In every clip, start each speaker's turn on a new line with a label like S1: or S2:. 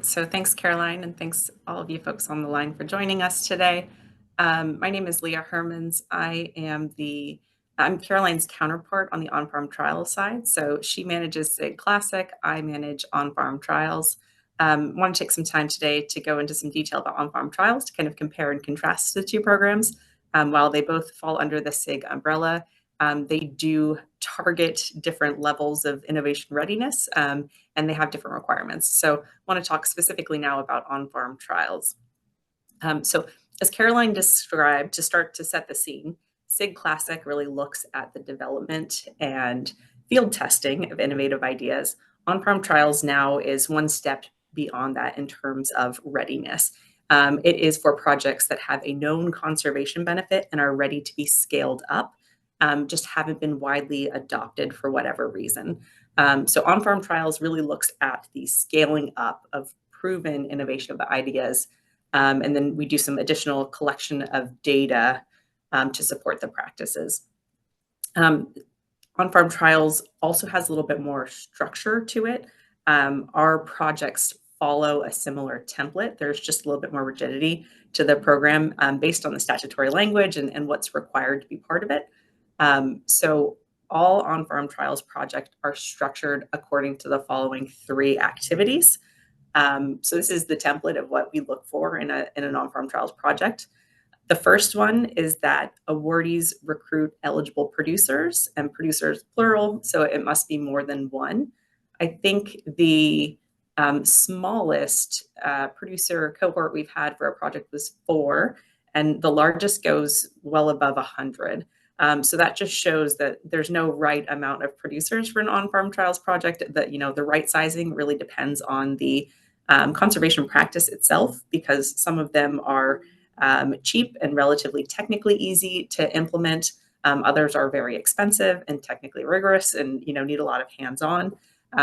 S1: So thanks, Caroline, and thanks all of you folks on the line for joining us today. My name is Leah Hermans. I'm Caroline's counterpart on the on-farm trials side. So she manages SIG Classic. I manage on-farm trials. Want to take some time today to go into some detail about on-farm trials to kind of compare and contrast the two programs. While they both fall under the SIG umbrella, they do target different levels of innovation readiness, and they have different requirements. So I want to talk specifically now about on-farm trials. So as Caroline described, to start to set the scene, SIG Classic really looks at the development and field testing of innovative ideas. On-farm trials now is one step beyond that in terms of readiness. It is for projects that have a known conservation benefit and are ready to be scaled up, just haven't been widely adopted for whatever reason. So on-farm trials really looks at the scaling up of proven innovative ideas. And then we do some additional collection of data to support the practices. On-farm trials also has a little bit more structure to it. Our projects follow a similar template. There's just a little bit more rigidity to the program based on the statutory language and what's required to be part of it. So all on-farm trials projects are structured according to the following 3 activities. So this is the template of what we look for in an on-farm trials project. The first one is that awardees recruit eligible producers, and producers plural, so it must be more than one. I think the smallest producer cohort we've had for a project was 4, and the largest goes well above 100. So that just shows that there's no right amount of producers for an on-farm trials project. That the right sizing really depends on the conservation practice itself, because some of them are cheap and relatively technically easy to implement. Others are very expensive and technically rigorous and need a lot of hands-on.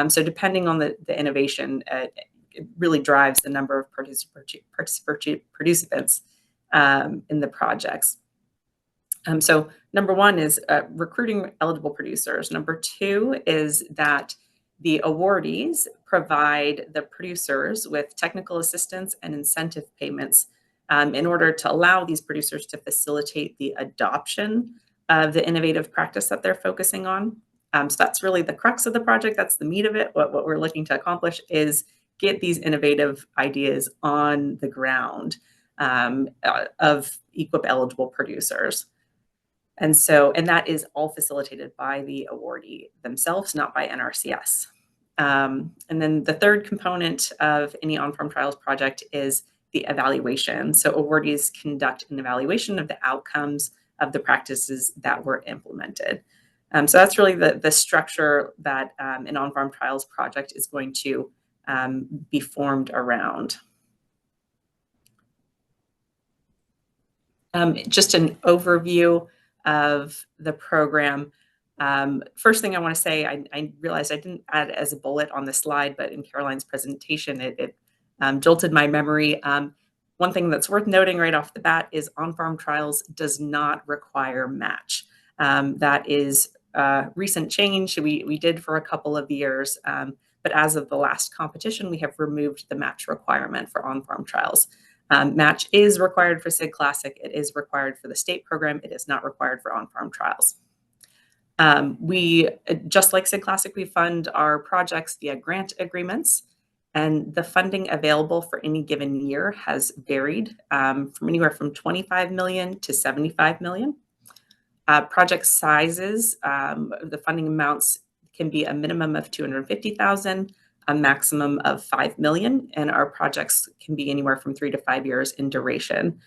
S1: So depending on the innovation, it really drives the number of participants in the projects. So number 1 is recruiting eligible producers. Number 2 is that the awardees provide the producers with technical assistance and incentive payments in order to allow these producers to facilitate the adoption of the innovative practice that they're focusing on. So that's really the crux of the project. That's the meat of it. What we're looking to accomplish is get these innovative ideas on the ground of EQIP eligible producers. And that is all facilitated by the awardee themselves, not by NRCS. And then the third component of any on-farm trials project is the evaluation. So awardees conduct an evaluation of the outcomes of the practices that were implemented. So that's really the structure that an on-farm trials project is going to be formed around. Just an overview of the program. First thing I want to say, I realized I didn't add it as a bullet on the slide, but in Caroline's presentation, it jolted my memory. One thing that's worth noting right off the bat is on-farm trials does not require match. That is a recent change we did for a couple of years, but as of the last competition, we have removed the match requirement for on-farm trials. Match is required for SIG Classic. It is required for the state program. It is not required for on-farm trials. We, just like SIG Classic, we fund our projects via grant agreements, and the funding available for any given year has varied from anywhere from 25 million to 75 million. Project sizes, the funding amounts can be a minimum of 250,000, a maximum of 5 million, and our projects can be anywhere from 3 to 5 years in duration.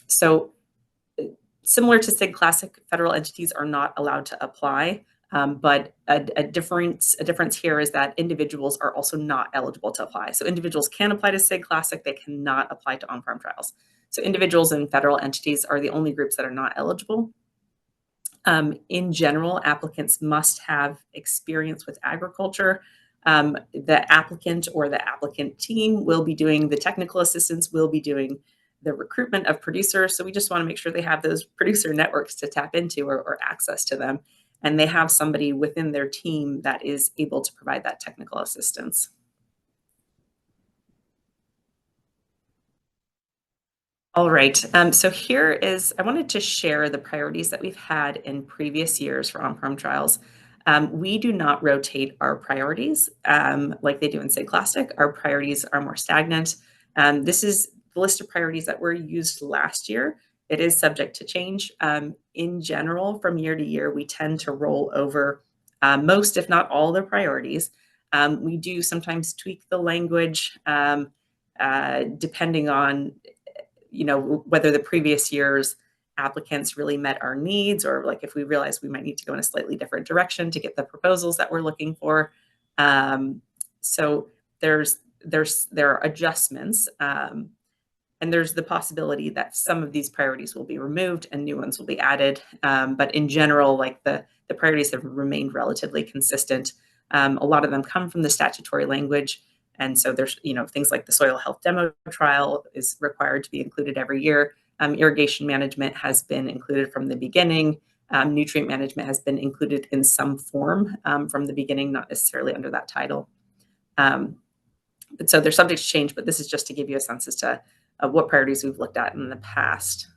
S1: So similar to SIG Classic, federal entities are not allowed to apply, but a difference here is that individuals are also not eligible to apply. So individuals can apply to SIG Classic, they cannot apply to on-farm trials. So individuals and federal entities are the only groups that are not eligible. In general, applicants must have experience with agriculture. The applicant or the applicant team will be doing the technical assistance, will be doing the recruitment of producers. So we just want to make sure they have those producer networks to tap into or access to them. And they have somebody within their team that is able to provide that technical assistance. All right. So here is, I wanted to share the priorities that we've had in previous years for on-farm trials. We do not rotate our priorities like they do in SIG Classic. Our priorities are more stagnant. This is the list of priorities that were used last year. It is subject to change. In general, from year to year, we tend to roll over most, if not all, the priorities. We do sometimes tweak the language depending on whether the previous year's applicants really met our needs, or like if we realize we might need to go in a slightly different direction to get the proposals that we're looking for. So there are adjustments, and there's the possibility that some of these priorities will be removed and new ones will be added. But in general, like the priorities have remained relatively consistent. A lot of them come from the statutory language. And so there's, things like the soil health demo trial is required to be included every year. Irrigation management has been included from the beginning. Nutrient management has been included in some form from the beginning, not necessarily under that title. So they're subject to change, but this is just to give you a sense as to what priorities we've looked at in the past.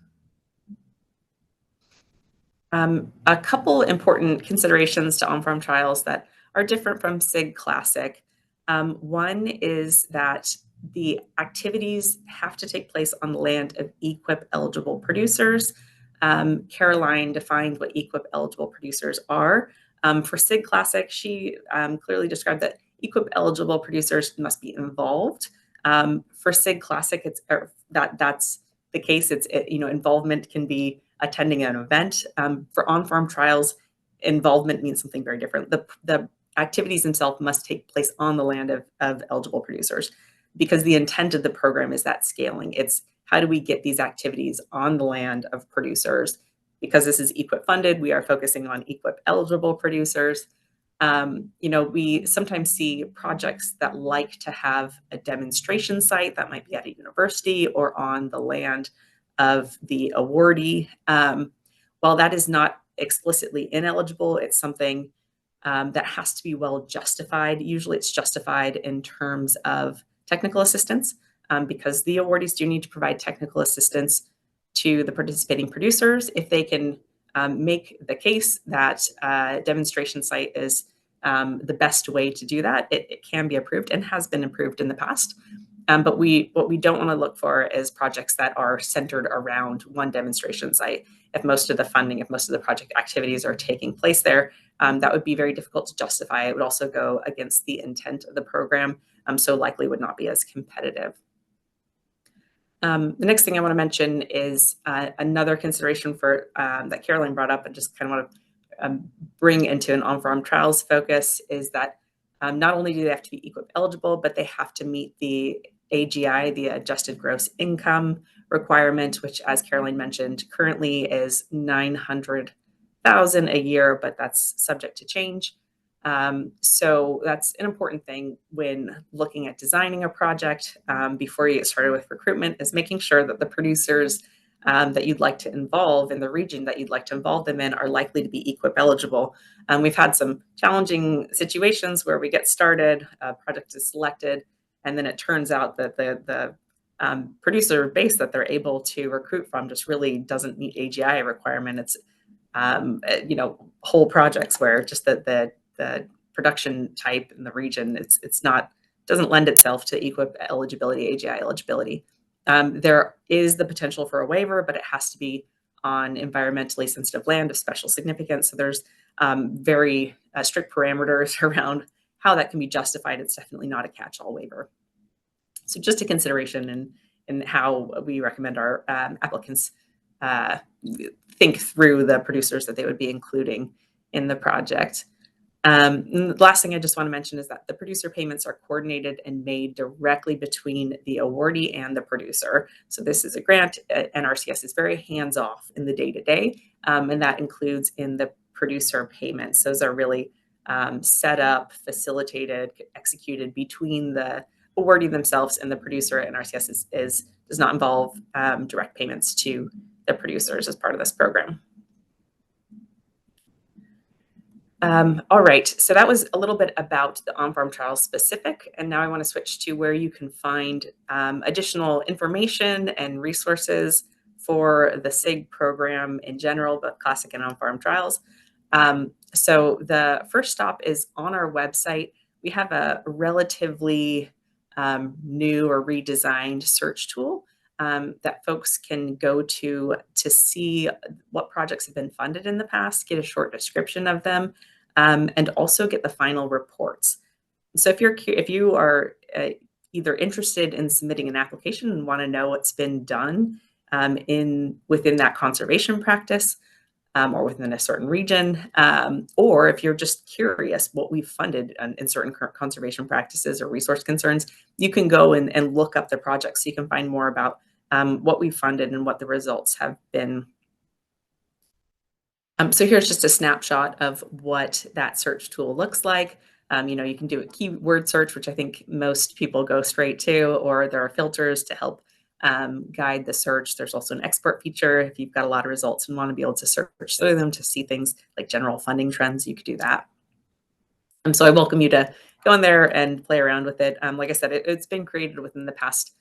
S1: A couple important considerations to on-farm trials that are different from SIG Classic. One is that the activities have to take place on the land of EQIP eligible producers. Caroline defined what EQIP eligible producers are. For SIG Classic, she clearly described that EQIP eligible producers must be involved. For SIG Classic, that's the case. Involvement can be attending an event. For on-farm trials, involvement means something very different. The activities themselves must take place on the land of eligible producers, because the intent of the program is that scaling. It's how do we get these activities on the land of producers? Because this is EQIP funded, we are focusing on EQIP eligible producers. We sometimes see projects that like to have a demonstration site that might be at a university or on the land of the awardee. While that is not explicitly ineligible, it's something that has to be well justified. Usually it's justified in terms of technical assistance, because the awardees do need to provide technical assistance to the participating producers. If they can make the case that a demonstration site is the best way to do that, it can be approved and has been approved in the past. But what we don't want to look for is projects that are centered around one demonstration site. If most of the funding, if most of the project activities are taking place there, that would be very difficult to justify. It would also go against the intent of the program, so likely would not be as competitive. The next thing I want to mention is another consideration for that Caroline brought up, and just kind of want to bring into an on-farm trials focus, is that not only do they have to be EQIP eligible, but they have to meet the AGI, the adjusted gross income requirement, which, as Caroline mentioned, currently is $900,000 a year, but that's subject to change. So that's an important thing when looking at designing a project before you get started with recruitment, is making sure that the producers that you'd like to involve in the region that you'd like to involve them in are likely to be EQIP eligible. We've had some challenging situations where we get started, a project is selected, and then it turns out that the producer base that they're able to recruit from just really doesn't meet AGI requirement. It's whole projects where just the production type in the region, it's not, doesn't lend itself to EQIP eligibility, AGI eligibility. There is the potential for a waiver, but it has to be on environmentally sensitive land of special significance. So there's very strict parameters around how that can be justified. It's definitely not a catch-all waiver. So just a consideration in how we recommend our applicants think through the producers that they would be including in the project. And the last thing I just want to mention is that the producer payments are coordinated and made directly between the awardee and the producer. So this is a grant. NRCS is very hands-off in the day-to-day, and that includes in the producer payments. Those are really set up, facilitated, executed between the awardee themselves and the producer. NRCS does not involve direct payments to the producers as part of this program. All right, so that was a little bit about the on-farm trials specific, and now I want to switch to where you can find additional information and resources for the SIG program in general, both classic and on-farm trials. So the first stop is on our website. We have a relatively new or redesigned search tool that folks can go to see what projects have been funded in the past, get a short description of them, and also get the final reports. So if you are either interested in submitting an application and want to know what's been done in within that conservation practice, or within a certain region, or if you're just curious what we've funded in certain conservation practices or resource concerns, you can go and look up the project so you can find more about what we've funded and what the results have been. So here's just a snapshot of what that search tool looks like. You can do a keyword search, which I think most people go straight to, or there are filters to help guide the search. There's also an export feature. If you've got a lot of results and want to be able to search through them to see things like general funding trends, you could do that. So I welcome you to go in there and play around with it. Like I said, it's been created within the past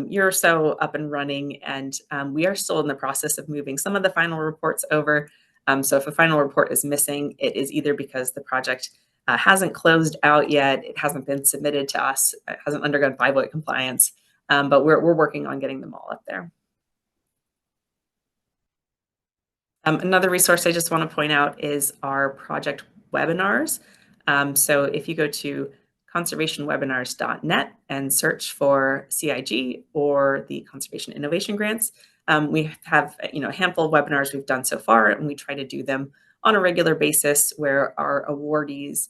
S1: year or so, up and running, and we are still in the process of moving some of the final reports over. So if a final report is missing, it is either because the project hasn't closed out yet, it hasn't been submitted to us, it hasn't undergone 508 compliance, but we're working on getting them all up there. Another resource I just want to point out is our project webinars. So if you go to conservationwebinars.net and search for CIG or the Conservation Innovation Grants, we have a handful of webinars we've done so far, and we try to do them on a regular basis where our awardees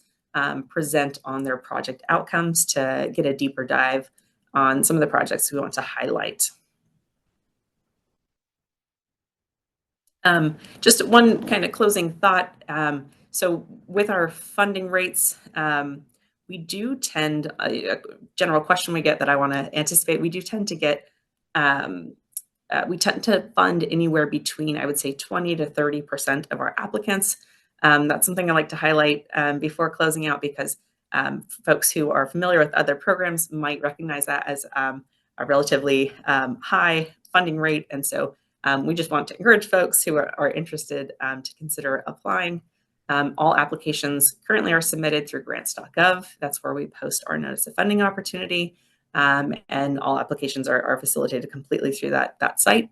S1: present on their project outcomes to get a deeper dive on some of the projects we want to highlight. Just one kind of closing thought. So with our funding rates, we do tend, a general question we get that I want to anticipate, we do tend to get, we tend to fund anywhere between, I would say, 20 to 30% of our applicants. That's something I like to highlight before closing out, because folks who are familiar with other programs might recognize that as a relatively high funding rate. And so we just want to encourage folks who are interested to consider applying. All applications currently are submitted through grants.gov. That's where we post our notice of funding opportunity. And all applications are facilitated completely through that site.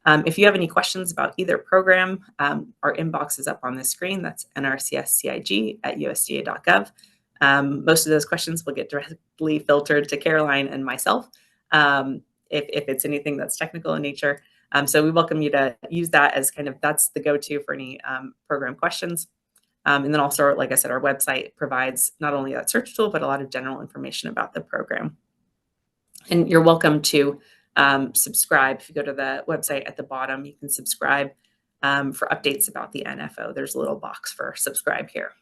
S1: If you have any questions about either program, our inbox is up on the screen. That's NRCS-CIG at USDA.gov. Most of those questions will get directly filtered to Caroline and myself if it's anything that's technical in nature. So we welcome you to use that as that's the go-to for any program questions. And then also, like I said, our website provides not only that search tool, but a lot of general information about the program. And you're welcome to subscribe. If you go to the website at the bottom, you can subscribe for updates about the NFO. There's a little box for subscribe here.